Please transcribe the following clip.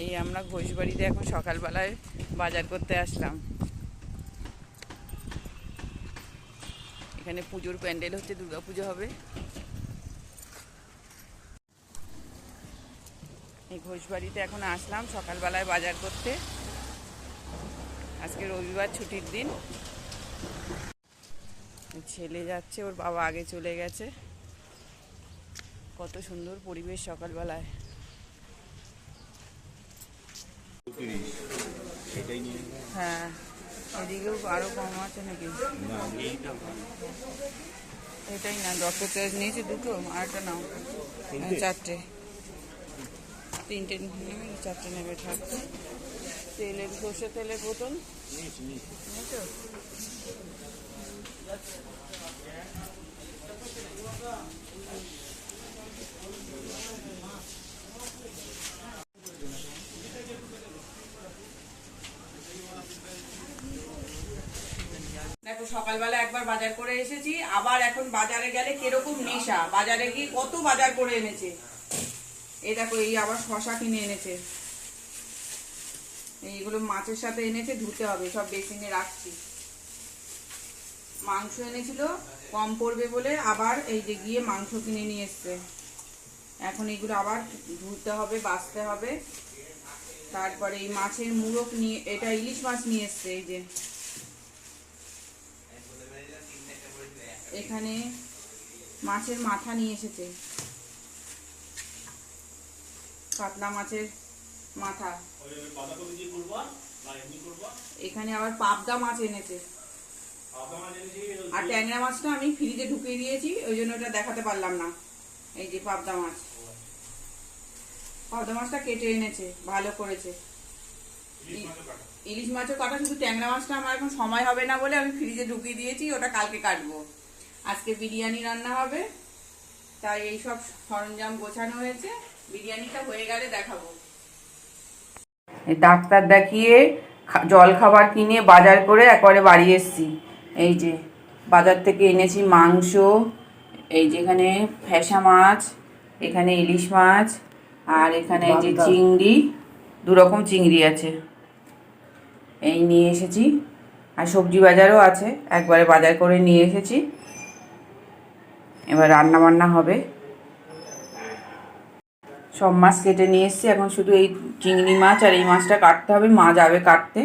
এই আমরা ঘোষবাড়িতে এখন সকালবেলায় বাজার করতে আসলাম। এখানে পুজোর প্যান্ডেল হচ্ছে, দুর্গা পুজো হবে। এই ঘোষবাড়িতে এখন আসলাম সকালবেলায় বাজার করতে। আজকে রবিবার, ছুটির দিন। ছেলে যাচ্ছে, ওর বাবা আগে চলে গেছে। কত সুন্দর পরিবেশ সকালবেলায়। হ্যাঁ, এদিকেও আরো কম আছে নাকি? এটাই না, ডক্টর চয়েস নিয়েছি দুটো, আর একটা নাও। চারটে, তিনটে নেবে, চারটে নেবে। থাক। তেলের, সর্ষের তেলের বোতল নিয়েছো? দেখো, সকালবেলা একবার বাজার করে এসেছি, আবার এখন বাজারে গেলে কিরকম নেশা। বাজারে গিয়ে কত বাজার করে এনেছে। এই দেখো, এই আবার শশা কিনে এনেছে। এইগুলো মাছের সাথে এনেছে, ধুতে হবে, সব বেসিনে রাখছি। মাংস এনেছিল, কম পড়বে বলে আবার এই যে গিয়ে মাংস কিনে নিয়ে এসছে। এখন এগুলো আবার ধুতে হবে, বাছতে হবে। তারপরে এই মাছের মুড়ো নিয়ে, এটা ইলিশ মাছ নিয়ে এসছে। এই যে এখানে মাছের মাথা নিয়ে এসেছে, কাতলা মাছের মাথা। এখানে আবার পাবদা মাছ এনেছে। আর ট্যাংরা মাছটা আমি ফ্রিজে ঢুকিয়ে দিয়েছি, ওই জন্য ওটা দেখাতে পারলাম না। এই যে পাবদা মাছ, পাবদা মাছটা কেটে এনেছে, ভালো করেছে। ইলিশ মাছও কাটা, শুধু ট্যাংরা মাছটা আমার এখন সময় হবে না বলে আমি ফ্রিজে ঢুকিয়ে দিয়েছি, ওটা কালকে কাটবো। আজকে বিরিয়ানি রান্না হবে, তাই এই সব সরঞ্জাম গোছানো হয়েছে। বিরিয়ানিটা হয়ে গেলে দেখাবো। ডাক্তার দেখিয়ে জল খাবার কিনে বাজার করে একবারে বাড়ি এসেছি। এই যে বাজার থেকে এনেছি মাংস, এই যেখানে ফ্যাসা মাছ, এখানে ইলিশ মাছ, আর এখানে এই যে চিংড়ি, দুরকম চিংড়ি আছে, এই নিয়ে এসেছি। আর সবজি বাজারও আছে, একবারে বাজার করে নিয়ে এসেছি। এবার রান্না বান্না হবে। সব মাছ কেটে নিয়ে এসেছি, এখন শুধু এই চিংড়ি মাছ আর এই মাছটা কাটতে হবে। মা যাবে কাটতে।